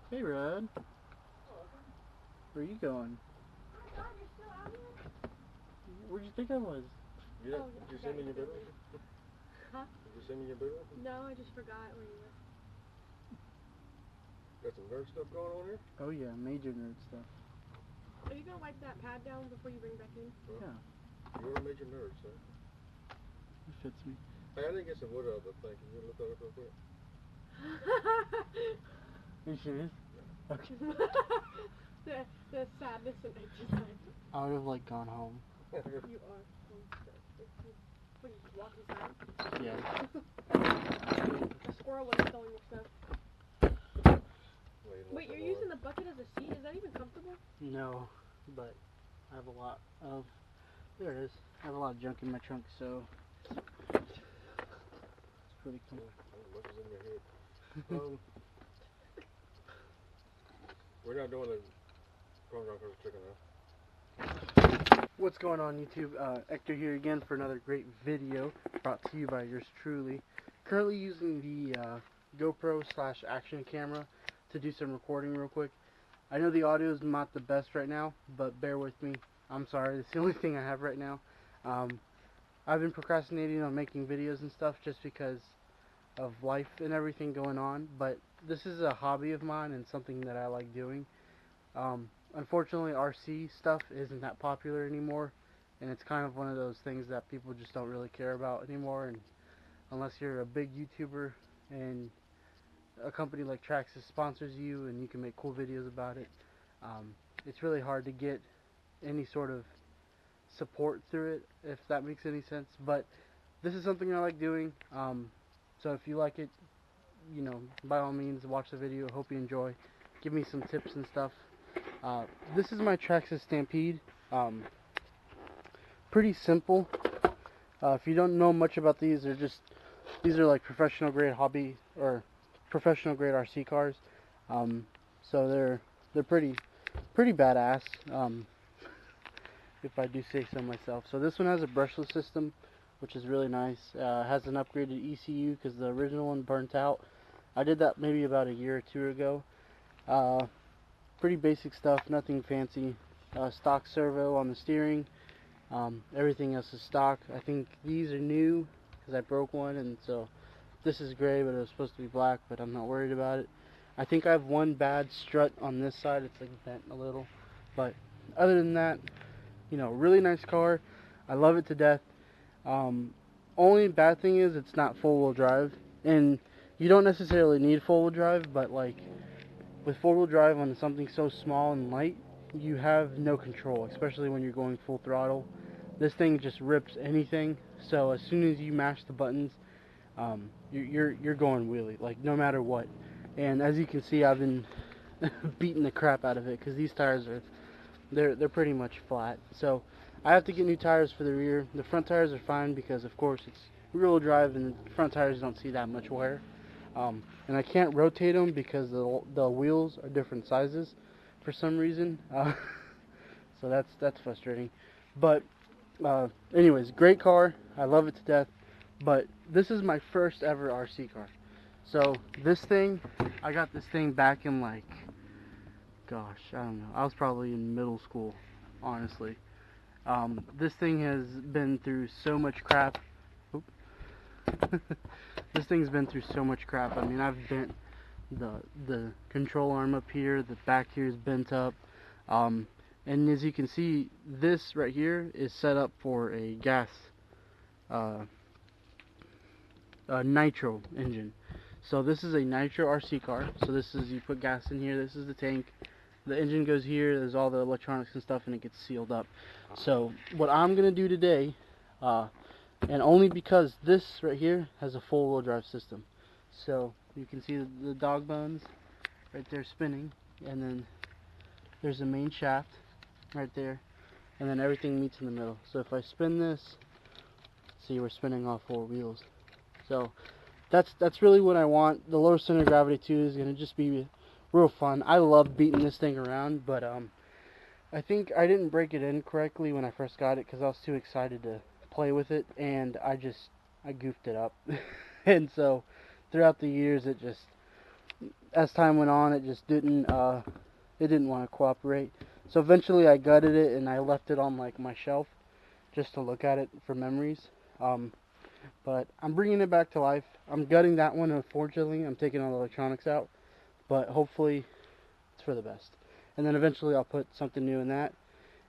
Hey, Rod. Where are you going? Where'd you think I was? Did you send me your bill? Huh? Did you send me your bill? No, I just forgot where you were. Got some nerd stuff going on here? Oh yeah, major nerd stuff. Are you gonna wipe that pad down before you bring back in? Well, Yeah. You're a major nerd, son. It fits me. Hey, I didn't get some wood out of the thing. Can you look that up real quick? Are you serious? Okay. the sadness in my eyes. I would have like gone home. You are. What, you just walk inside? Yeah. A squirrel would have stolen your stuff. Wait, you're using the bucket as a seat? Is that even comfortable? No, but I have a lot of. There it is. I have a lot of junk in my trunk, so it's pretty cool. Much is in your head. We're not doing the Parmesan curry chicken now. What's going on, YouTube? Hector here again for another great video brought to you by yours truly. Currently using the GoPro / action camera to do some recording real quick. I know the audio is not the best right now, but bear with me. I'm sorry, it's the only thing I have right now. I've been procrastinating on making videos and stuff just because of life and everything going on, but this is a hobby of mine and something that I like doing. Unfortunately, RC stuff isn't that popular anymore, and it's kind of one of those things that people just don't really care about anymore. And unless you're a big YouTuber and a company like Traxxas sponsors you and you can make cool videos about it, it's really hard to get any sort of support through it, if that makes any sense. But this is something I like doing, so if you like it, you know, by all means watch the video. Hope you enjoy. Give me some tips and stuff. This is my Traxxas Stampede. Pretty simple. If you don't know much about these, these are like professional grade hobby or professional grade RC cars. So they're pretty badass, if I do say so myself. So this one has a brushless system, which is really nice. Has an upgraded ECU because the original one burnt out. I did that maybe about a year or two ago. Pretty basic stuff, nothing fancy. Stock servo on the steering. Everything else is stock. I think these are new because I broke one, and so this is gray, but it was supposed to be black, but I'm not worried about it. I think I have one bad strut on this side. It's like bent a little, but other than that, you know, really nice car. I love it to death. Only bad thing is it's not four-wheel drive, and you don't necessarily need four-wheel drive, but like with four-wheel drive on something so small and light, you have no control, especially when you're going full throttle. This thing just rips anything, so as soon as you mash the buttons, you're going wheelie, like no matter what. And as you can see, I've been beating the crap out of it because these tires are they're pretty much flat. So I have to get new tires for the rear. The front tires are fine because of course it's rear-wheel drive and the front tires don't see that much wear. And I can't rotate them because the wheels are different sizes for some reason. So that's frustrating. But anyways, great car. I love it to death. But this is my first ever RC car. So this thing, I got this thing back in like, gosh, I don't know. I was probably in middle school, honestly. This thing has been through so much crap. This thing's been through so much crap. I mean, I've bent the control arm up here. The back here is bent up. And as you can see, this right here is set up for a gas nitro engine. So this is a nitro RC car. So this is, you put gas in here, this is the tank, the engine goes here, there's all the electronics and stuff, and it gets sealed up. So what I'm gonna do today, and only because this right here has a four-wheel drive system, so you can see the dog bones right there spinning, and then there's the main shaft right there, and then everything meets in the middle. So if I spin this, see, we're spinning all four wheels. So that's really what I want. The lower center of gravity too is gonna just be real fun. I love beating this thing around, but I think I didn't break it in correctly when I first got it because I was too excited to play with it, and I goofed it up. And so throughout the years, as time went on, it just didn't want to cooperate. So eventually I gutted it and I left it on like my shelf just to look at it for memories. But I'm bringing it back to life. I'm gutting that one, unfortunately. I'm taking all the electronics out, but hopefully it's for the best. And then eventually I'll put something new in that,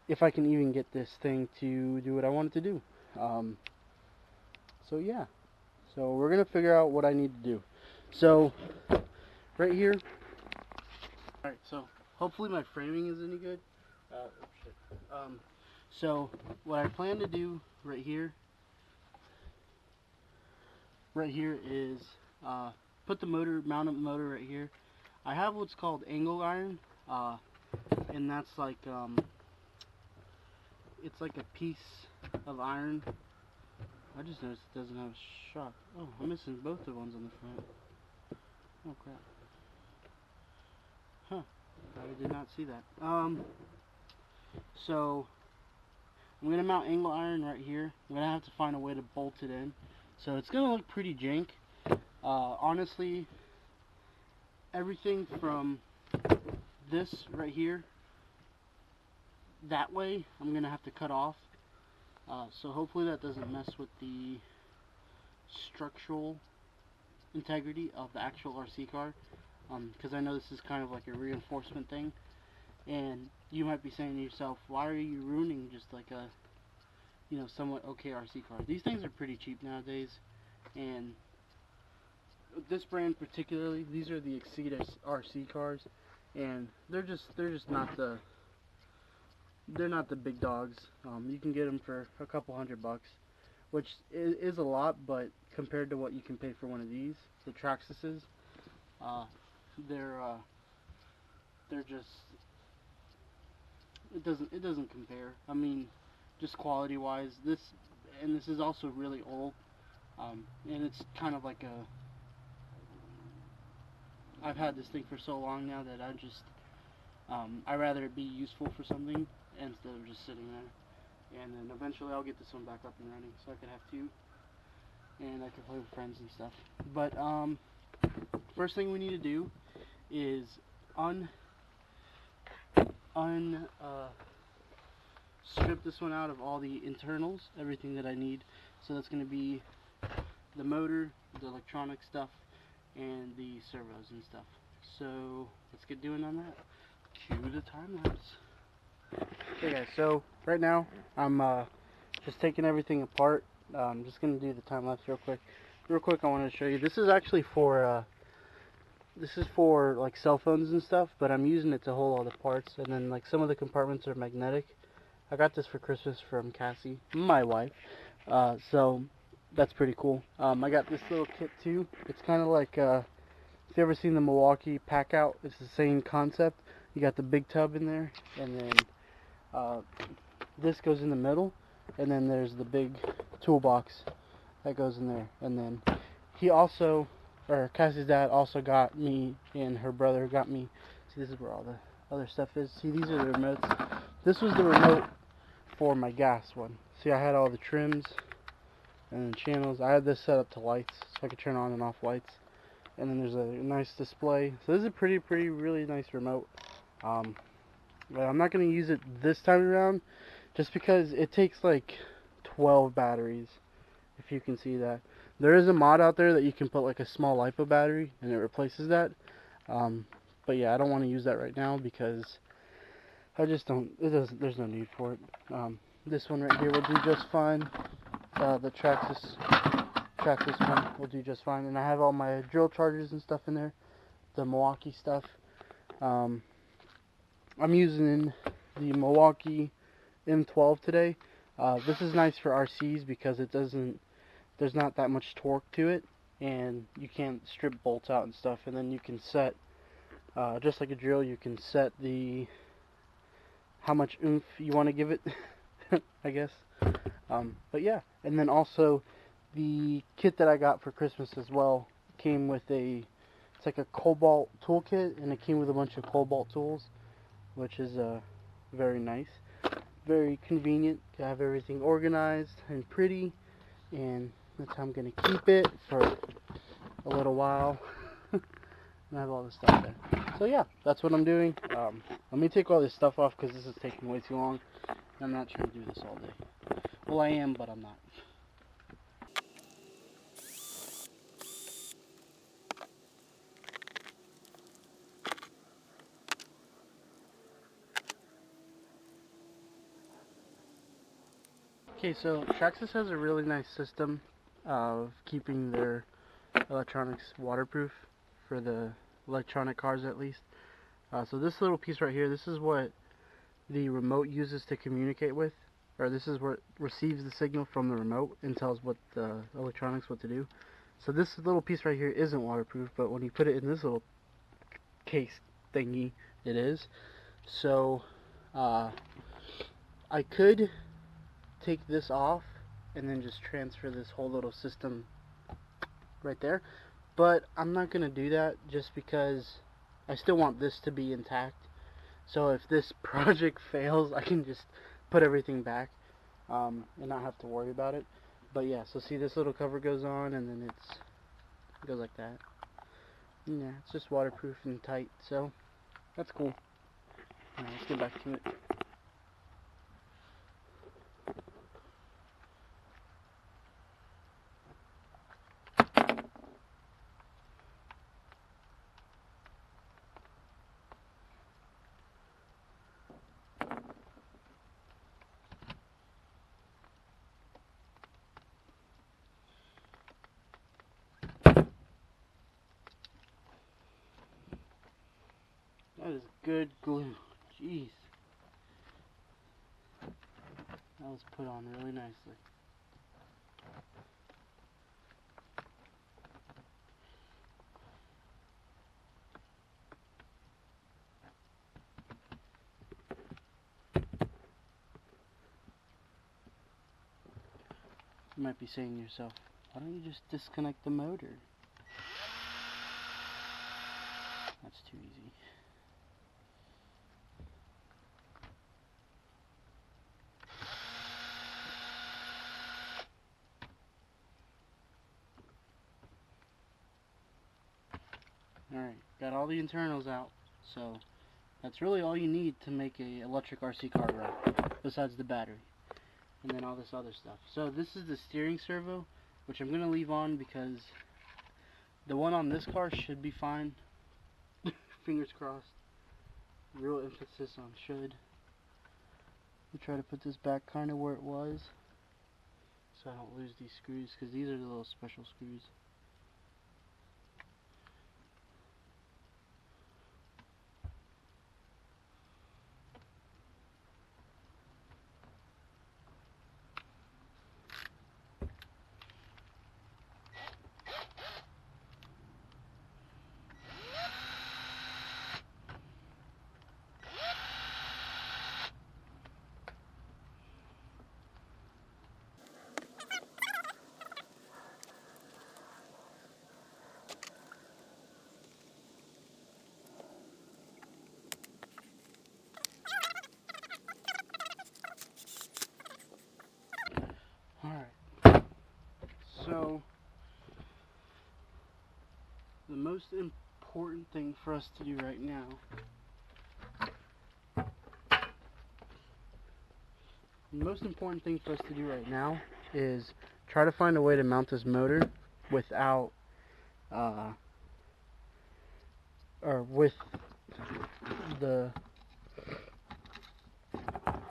if I can even get this thing to do what I want it to do. So yeah, so we're gonna figure out what I need to do. So right here, alright, so hopefully my framing is any good. So what I plan to do right here is put the motor, mount up the motor right here. I have what's called angle iron, and that's like it's like a piece of iron. I just noticed it doesn't have a shock. Oh, I'm missing both the ones on the front. Oh crap. Huh. I did not see that. So I'm gonna mount angle iron right here. I'm gonna have to find a way to bolt it in. So it's gonna look pretty jank. Honestly, everything from this right here that way I'm gonna have to cut off. So hopefully that doesn't mess with the structural integrity of the actual RC car, because I know this is kind of like a reinforcement thing, and you might be saying to yourself, why are you ruining just like a, you know, somewhat okay RC car? These things are pretty cheap nowadays, and this brand particularly, these are the Exceed RC cars, and they're just not the, they're not the big dogs. You can get them for a couple $100, which is a lot, but compared to what you can pay for one of these, the Traxxas's, they're just, it doesn't compare. I mean, just quality wise, this is also really old, and it's kind of like a, I've had this thing for so long now that I'd rather it be useful for something instead of just sitting there. And then eventually I'll get this one back up and running so I can have two, and I can play with friends and stuff. But first thing we need to do is strip this one out of all the internals, everything that I need. So that's going to be the motor, the electronic stuff, and the servos and stuff. So let's get doing on that. Cue the time lapse. Okay guys, so right now I'm just taking everything apart. I'm just gonna do the time lapse real quick. I want to show you. This is actually for like cell phones and stuff, but I'm using it to hold all the parts. And then like some of the compartments are magnetic. I got this for Christmas from Cassie, my wife. So that's pretty cool. I got this little kit too. It's kind of like if you ever seen the Milwaukee pack out, it's the same concept. You got the big tub in there, and then this goes in the middle, and then there's the big toolbox that goes in there. And then he also, or Cassie's dad also got me, and her brother got me. See, this is where all the other stuff is. See, these are the remotes. This was the remote for my gas one. See, I had all the trims and then channels. I had this set up to lights, so I could turn on and off lights. And then there's a nice display. So this is a really nice remote. But I'm not going to use it this time around, just because it takes like 12 batteries, if you can see that. There is a mod out there that you can put like a small LiPo battery, and it replaces that. But yeah, I don't want to use that right now, because I just don't, there's no need for it. This one right here will do just fine. The Traxxas one will do just fine. And I have all my drill chargers and stuff in there, the Milwaukee stuff. I'm using the Milwaukee M12 today. This is nice for RCs because there's not that much torque to it, and you can't strip bolts out and stuff. And then you can set, just like a drill, you can set how much oomph you want to give it, I guess. But yeah, and then also the kit that I got for Christmas as well came with it's like a cobalt toolkit, and it came with a bunch of cobalt tools, which is very nice, very convenient to have everything organized and pretty, and that's how I'm going to keep it for a little while. And I have all this stuff there. So yeah, that's what I'm doing. Let me take all this stuff off because this is taking way too long. I'm not trying to do this all day. Well, I am, but I'm not. Okay, so Traxxas has a really nice system of keeping their electronics waterproof for the electronic cars at least. So this little piece right here, this is what the remote uses to communicate with, or this is what receives the signal from the remote and tells what the electronics what to do. So this little piece right here isn't waterproof, but when you put it in this little case thingy, it is. So I could take this off and then just transfer this whole little system right there, but I'm not gonna do that just because I still want this to be intact. So if this project fails, I can just put everything back and not have to worry about it. But yeah, so see, this little cover goes on and then it goes like that. Yeah, it's just waterproof and tight, so that's cool. Alright, let's get back to it. That is good glue. Jeez. That was put on really nicely. You might be saying to yourself, why don't you just disconnect the motor? That's too easy. Alright, got all the internals out, so that's really all you need to make a electric RC car run, besides the battery, and then all this other stuff. So this is the steering servo, which I'm going to leave on because the one on this car should be fine. Fingers crossed. Real emphasis on should. We try to put this back kind of where it was, so I don't lose these screws, because these are the little special screws. Alright, so the most important thing for us to do right now is try to find a way to mount this motor without or with the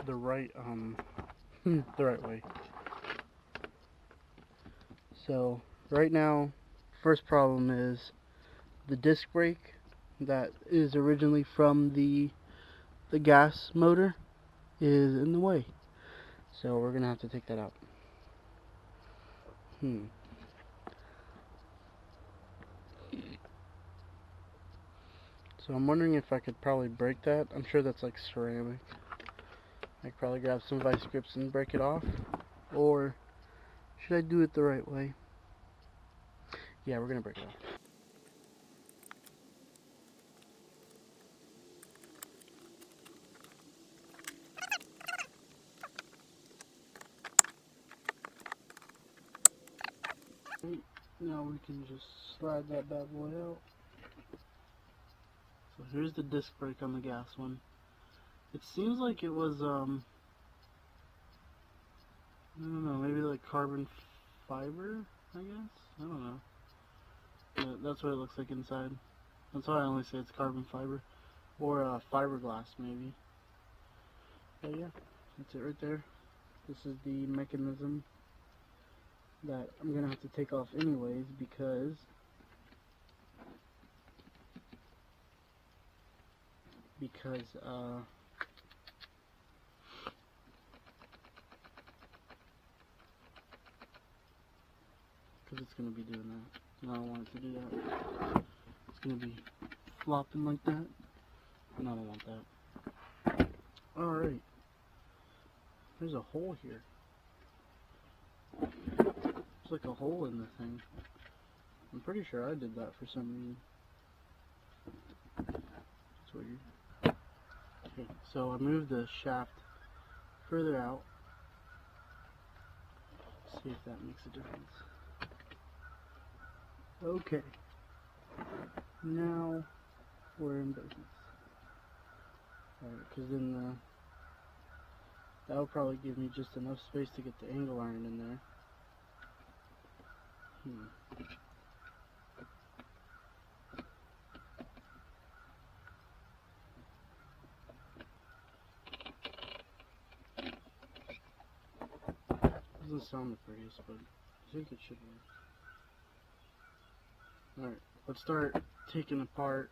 right the right way. So right now, first problem is the disc brake that is originally from the gas motor is in the way. So we're gonna have to take that out. So I'm wondering if I could probably break that. I'm sure that's like ceramic. I could probably grab some vice grips and break it off. Or should I do it the right way? Yeah, we're gonna break it off. No, now we can just slide that bad boy out. So here's the disc brake on the gas one. It seems like it was, I don't know, maybe like carbon fiber, I guess? I don't know. Yeah, that's what it looks like inside. That's why I only say it's carbon fiber. Or fiberglass, maybe. But yeah, that's it right there. This is the mechanism that I'm going to have to take off anyways because it's going to be doing that. And I don't want it to do that. It's going to be flopping like that. And I don't want that. Alright. There's a hole here. There's like a hole in the thing. I'm pretty sure I did that for some reason. That's weird. Okay, so I moved the shaft further out. See if that makes a difference. Okay. Now we're in business. Alright, because then that'll probably give me just enough space to get the angle iron in there. Doesn't sound the prettiest, but I think it should work. Alright, let's start taking apart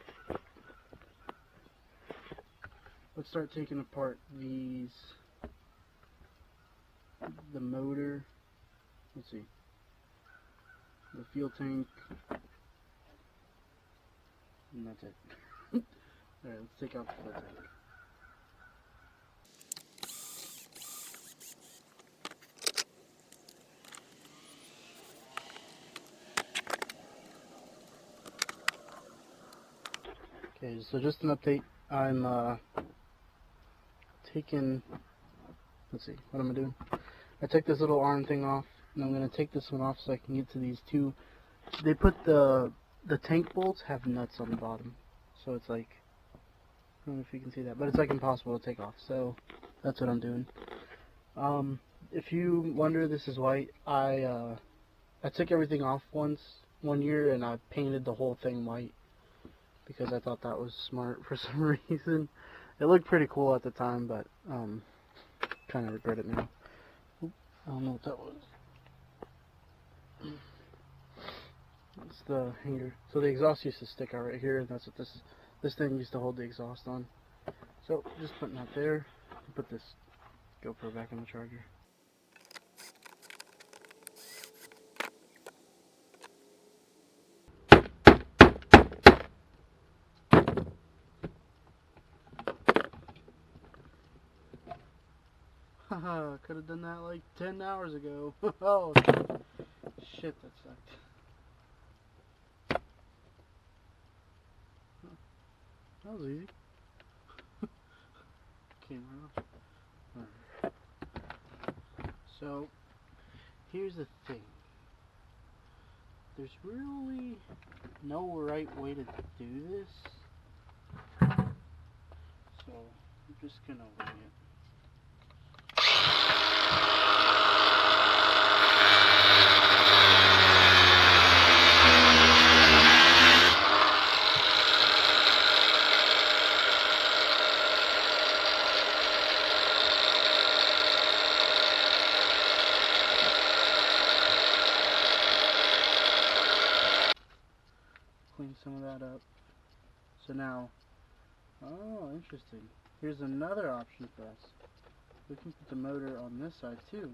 the motor. Let's see. The fuel tank. And that's it. Alright, let's take out the fuel tank. Okay, so just an update. I'm taking, let's see, what am I doing? I took this little arm thing off, and I'm going to take this one off so I can get to these two. They put the tank bolts have nuts on the bottom, so it's like, I don't know if you can see that, but it's like impossible to take off, so that's what I'm doing. If you wonder, this is white. I took everything off one year, and I painted the whole thing white because I thought that was smart for some reason. It looked pretty cool at the time, but kind of regret it now. Oop, I don't know what that was. It's the hanger. So the exhaust used to stick out right here, and that's what this thing used to hold the exhaust on. So just putting that there. Put this GoPro back in the charger. Haha, could have done that like 10 hours ago. Oh, shit, that sucked. That was easy. Camera off. Alright. So, here's the thing. There's really no right way to do this. So, I'm just gonna wing it. Clean some of that up. So now, oh, interesting. Here's another option for us. We can put the motor on this side too.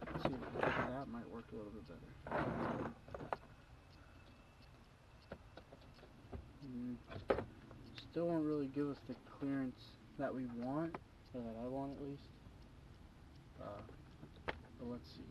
Let's see if that might work a little bit better. Still won't really give us the clearance that we want, or that I want at least. But let's see.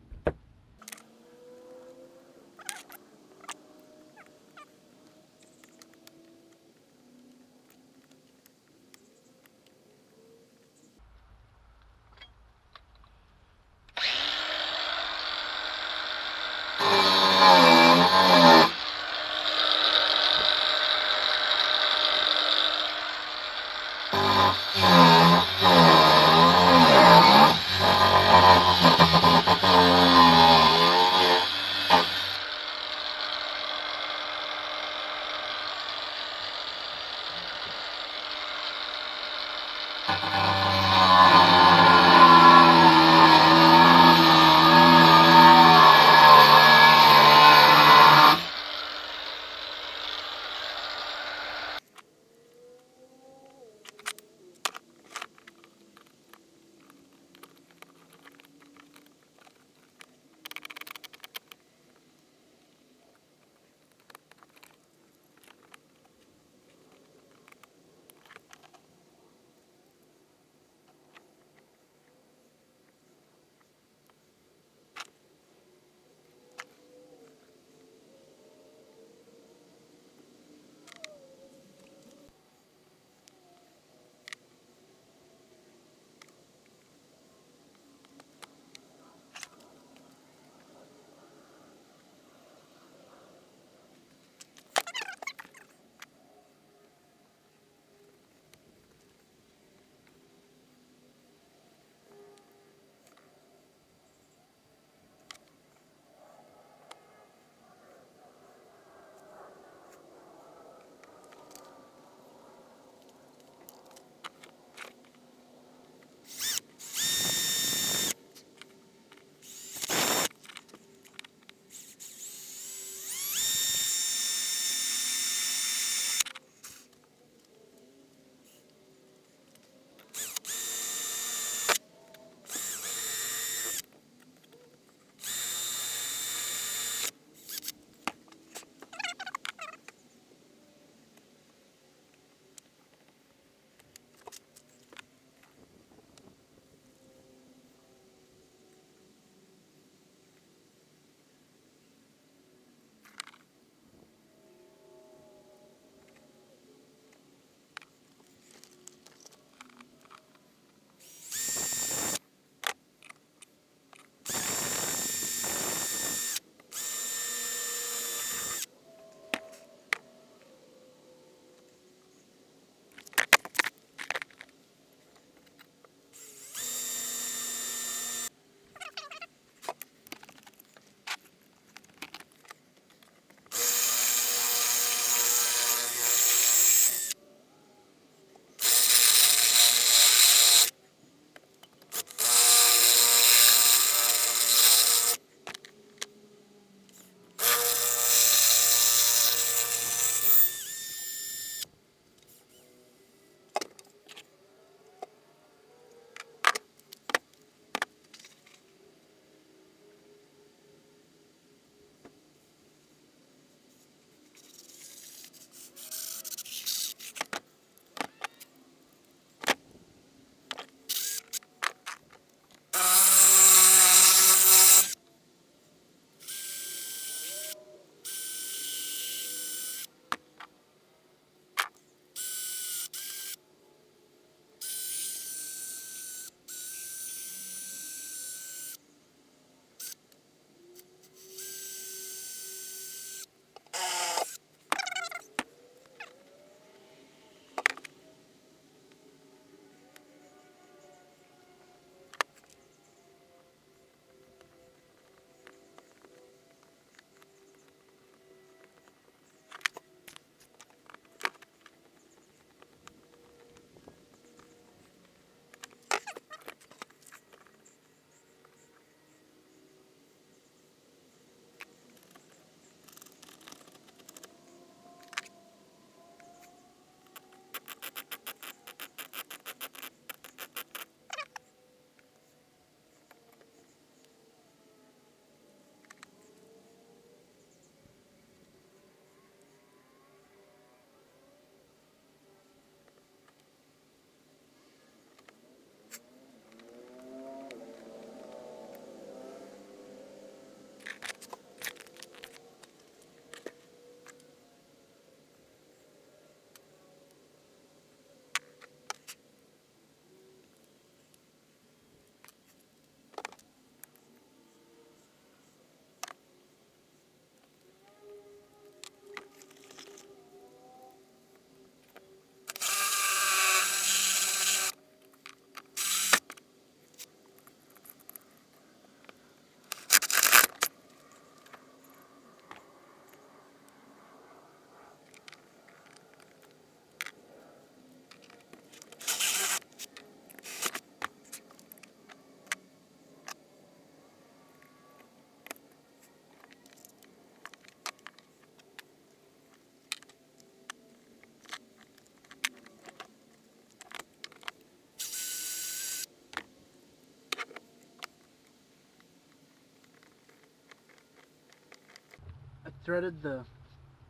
threaded the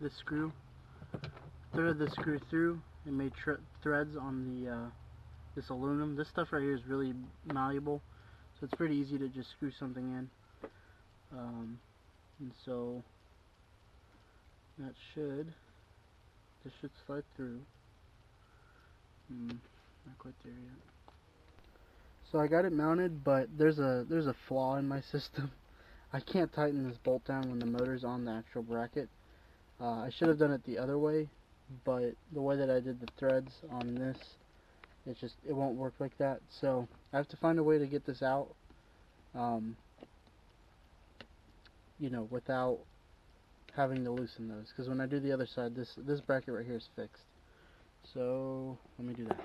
screw, threaded the screw through, and made threads on the this aluminum. This stuff right here is really malleable, so it's pretty easy to just screw something in. And so this should slide through. Not quite there yet. So I got it mounted, but there's a flaw in my system. I can't tighten this bolt down when the motor's on the actual bracket. I should have done it the other way, but the way that I did the threads on this, it won't work like that. So I have to find a way to get this out, you know, without having to loosen those. Because when I do the other side, this bracket right here is fixed. So let me do that.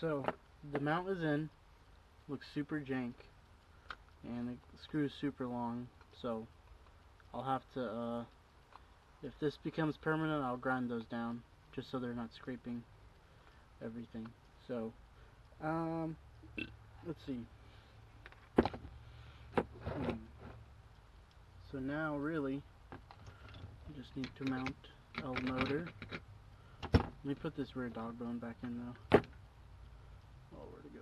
So the mount is in, looks super jank, and the screw is super long, so I'll have to, if this becomes permanent, I'll grind those down, just so they're not scraping everything. So, let's see. So now, really, you just need to mount L motor. Let me put this rear dog bone back in though. Oh, where'd it go?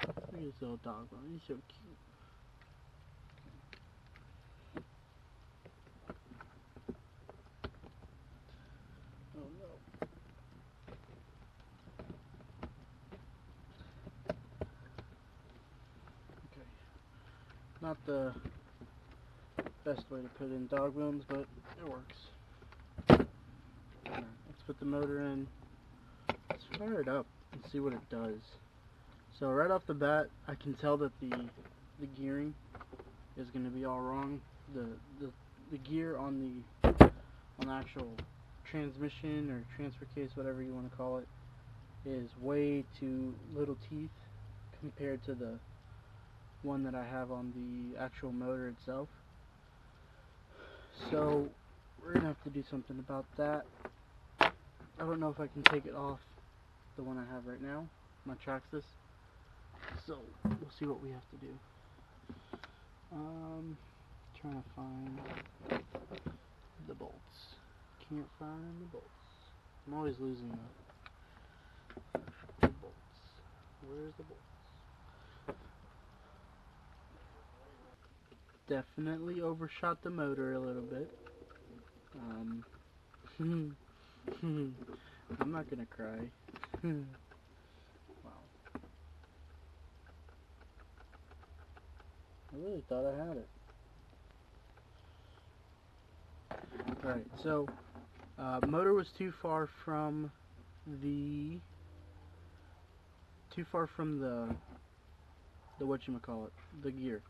Look at this little dog bone, he's so cute. Oh no. Okay. Not the best way to put in dog bones, but it works. Alright, let's put the motor in. Let's fire it up and see what it does. So right off the bat, I can tell that the gearing is going to be all wrong. The gear on the actual transmission or transfer case, whatever you want to call it, is way too little teeth compared to the one that I have on the actual motor itself. So we're gonna have to do something about that. I don't know if I can take it off the one I have right now, my Traxxas. So we'll see what we have to do. Trying to find the bolts. Can't find the bolts. I'm always losing the bolts. Where's the bolts? Definitely overshot the motor a little bit. I'm not gonna cry. Wow. I really thought I had it. Alright, so motor was too far from the whatchamacallit, the gear.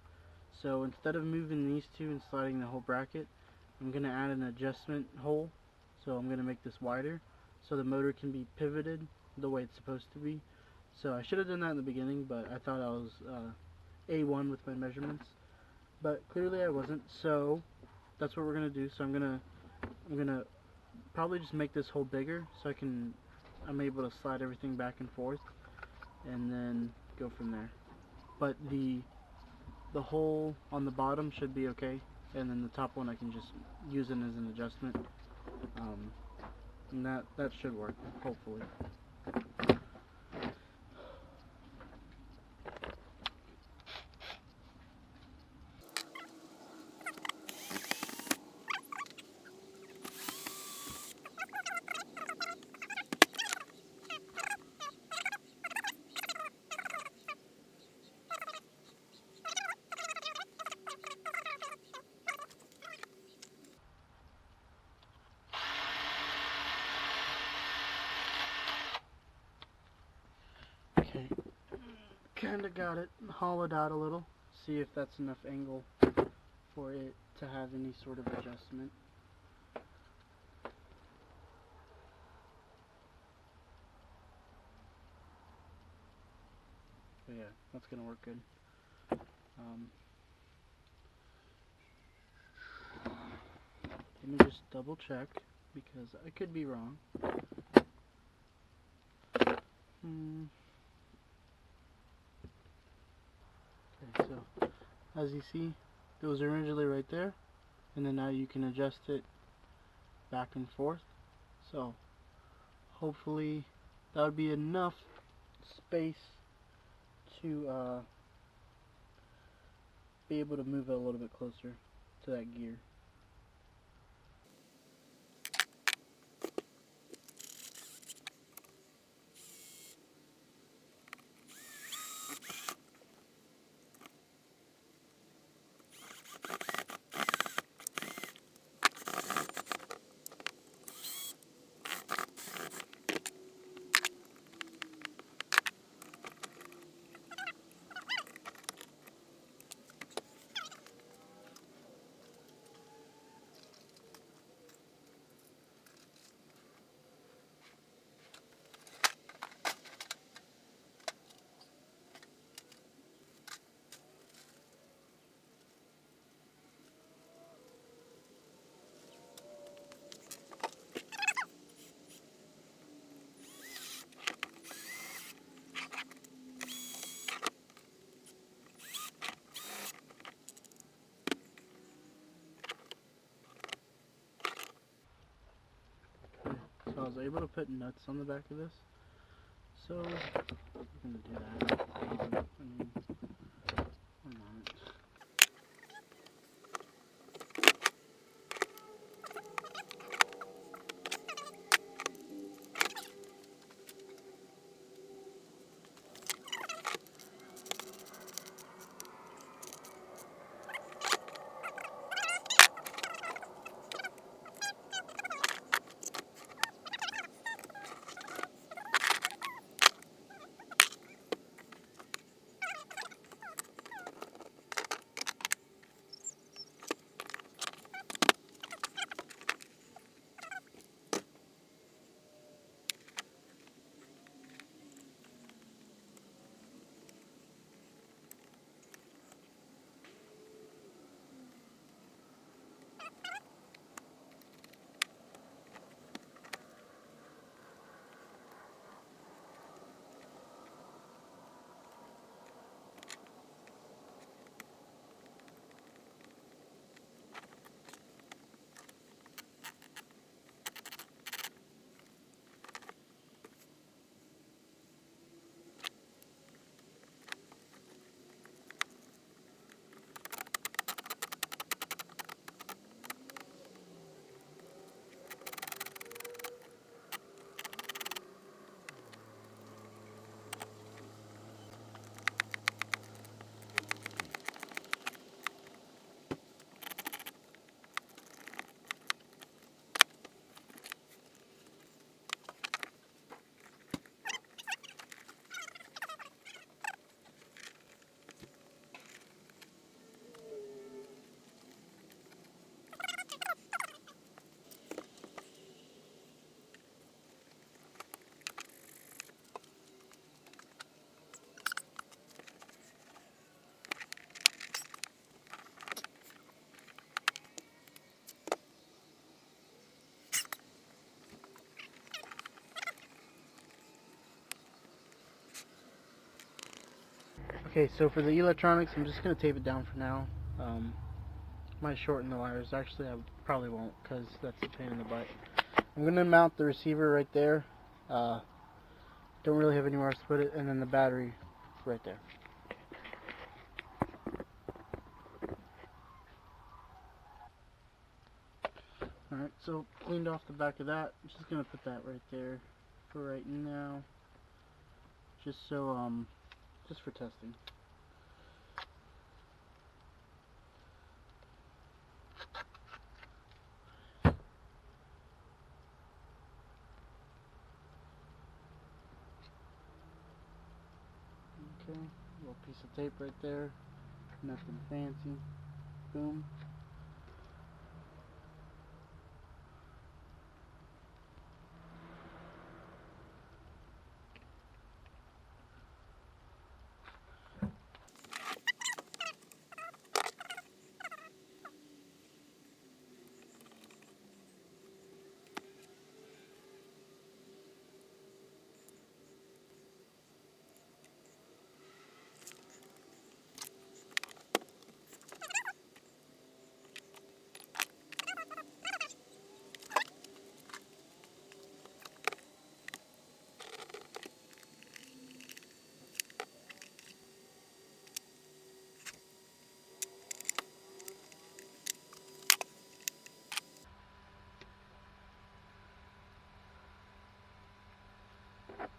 So instead of moving these two and sliding the whole bracket, I'm going to add an adjustment hole. So I'm going to make this wider so the motor can be pivoted the way it's supposed to be. So I should have done that in the beginning, but I thought I was A1 with my measurements. But clearly I wasn't, so that's what we're going to do. So I'm going to probably just make this hole bigger so I'm able to slide everything back and forth and then go from there. But the hole on the bottom should be okay, and then the top one I can just use it as an adjustment, and that should work, hopefully. Okay, kinda got it hollowed out a little. See if that's enough angle for it to have any sort of adjustment. But yeah, that's gonna work good. Let me just double check because I could be wrong. Okay, so as you see, it was originally right there, and then now you can adjust it back and forth. So hopefully that would be enough space to be able to move it a little bit closer to that gear. So I was able to put nuts on the back of this. So we're going to do that. One moment. Okay, so for the electronics, I'm just going to tape it down for now. Might shorten the wires. Actually, I probably won't, because that's a pain in the butt. I'm going to mount the receiver right there. Don't really have anywhere else to put it, and then the battery right there. Alright, so cleaned off the back of that. I'm just going to put that right there for right now. Just so, just for testing. Okay, little piece of tape right there. Nothing fancy. Boom.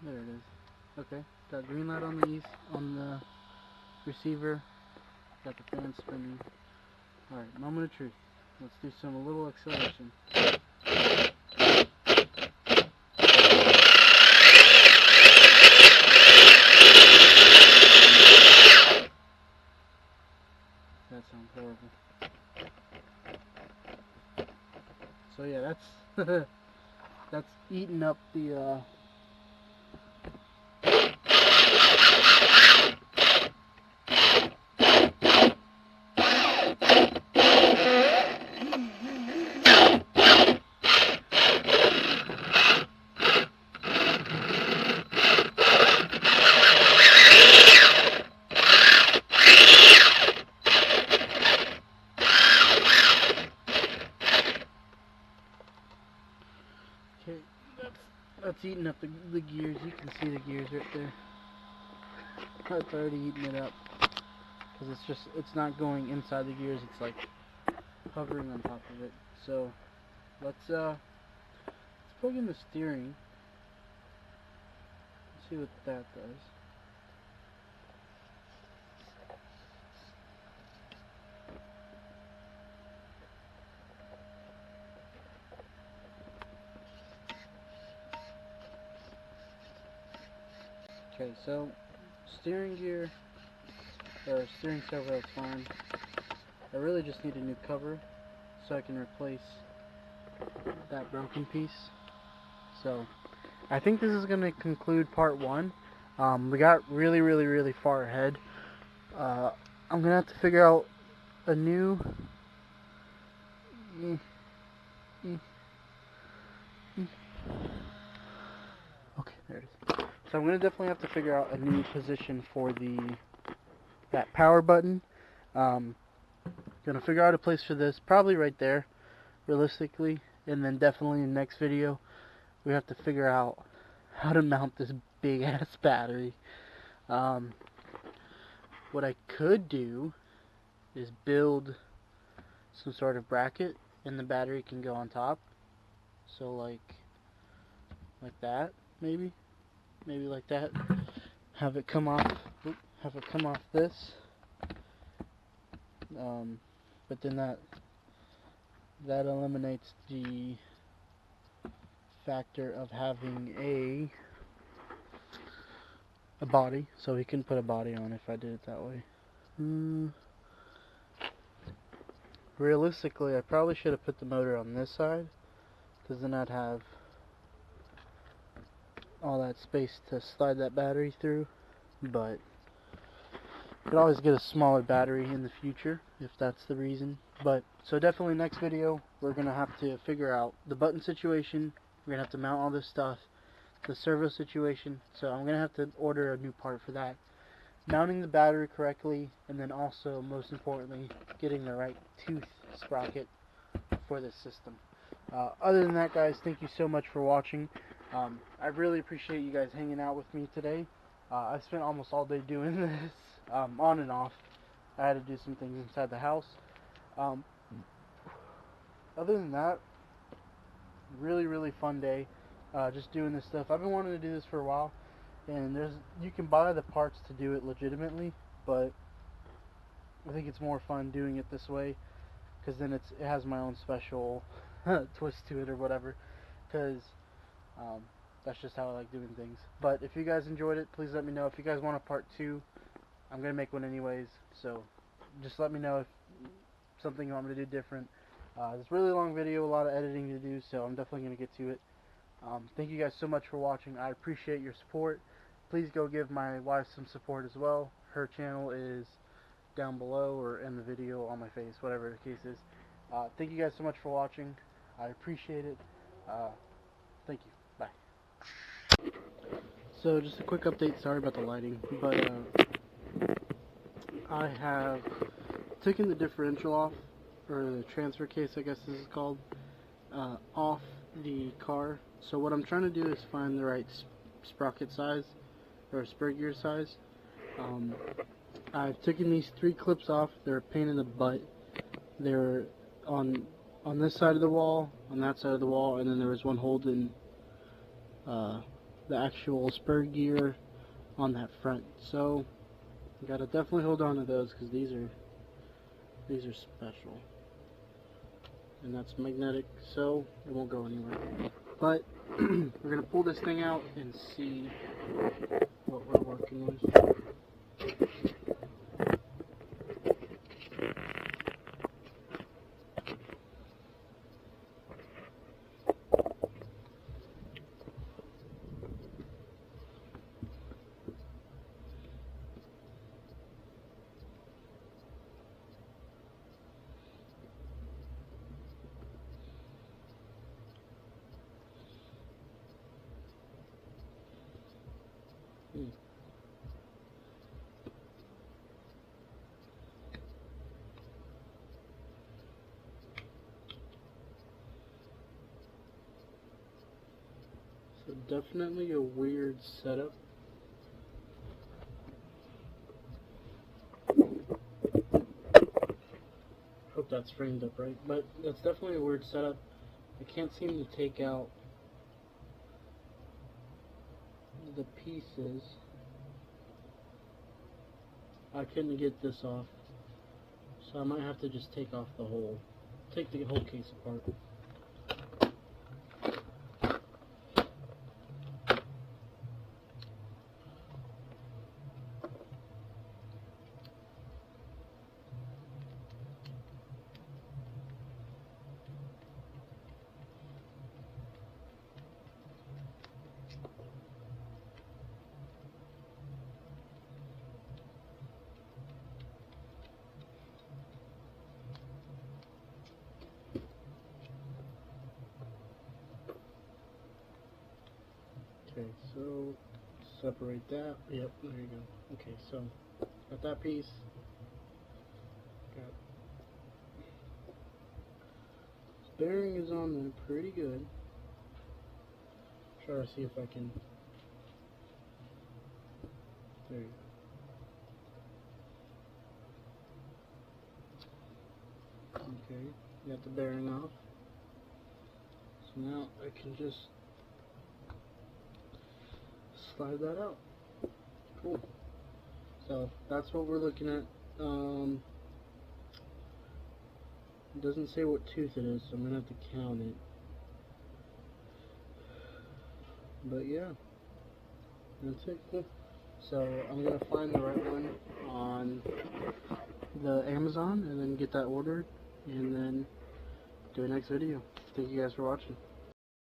There it is. Okay, got green light on the receiver. Got the fan spinning. Alright, moment of truth. Let's do a little acceleration. That sounds horrible. So yeah, that's that's eating up the okay, that's eating up the gears. You can see the gears right there. That's already eating it up. Because it's not going inside the gears, it's like hovering on top of it. So let's plug in the steering. Let's see what that does. Okay, so steering gear, or steering servo is fine. I really just need a new cover so I can replace that broken piece. So I think this is going to conclude part 1. We got really far ahead. I'm going to have to figure out a new okay, there it is. So I'm going to definitely have to figure out a new position for that power button. Gonna figure out a place for this, probably right there, realistically, and then definitely in the next video we have to figure out how to mount this big ass battery. What I could do is build some sort of bracket and the battery can go on top. So like that, maybe like that. Have it come off this. But then that eliminates the factor of having a body, so we can put a body on if I did it that way. Realistically, I probably should have put the motor on this side, because then I'd have all that space to slide that battery through, but you could always get a smaller battery in the future if that's the reason. But so definitely next video we're gonna have to figure out the button situation. We're gonna have to mount all this stuff, the servo situation. So I'm gonna have to order a new part for that. mounting the battery correctly, and then also, most importantly, getting the right tooth sprocket for this system. Other than that, guys, thank you so much for watching. I really appreciate you guys hanging out with me today. I spent almost all day doing this, on and off. I had to do some things inside the house. Other than that, really fun day, just doing this stuff. I've been wanting to do this for a while, and you can buy the parts to do it legitimately, but I think it's more fun doing it this way, because then it has my own special twist to it or whatever, because that's just how I like doing things. But if you guys enjoyed it, please let me know. If you guys want a part 2, I'm going to make one anyways, so just let me know if something you want me to do different. It's a really long video, a lot of editing to do, so I'm definitely going to get to it. Thank you guys so much for watching. I appreciate your support. Please go give my wife some support as well. Her channel is down below or in the video on my face, whatever the case is. Thank you guys so much for watching. I appreciate it. Thank you. Bye. So just a quick update. Sorry about the lighting, but I have taken the differential off, or the transfer case, I guess this is called, off the car. So what I'm trying to do is find the right sprocket size, or spur gear size. I've taken these 3 clips off. They're a pain in the butt. They're on this side of the wall, on that side of the wall, and then there was one holding the actual spur gear on that front. So you gotta definitely hold on to those, because these are special, and that's magnetic, so it won't go anywhere. But we're gonna pull this thing out and see what we're working with. So definitely a weird setup. Hope that's framed up right, but that's definitely a weird setup. I can't seem to take out the pieces. I couldn't get this off, so I might have to just take the whole case apart. Okay, so separate that. Yep, there you go. Okay, so got that piece. Got this bearing is on there pretty good. Try to see if I can. There you go. Okay, got the bearing off. So now I can just slide that out. Cool. So that's what we're looking at. It doesn't say what tooth it is, so I'm gonna have to count it. But yeah, that's it. Cool. So I'm gonna find the right one on the Amazon and then get that ordered, and then do a next video. Thank you guys for watching.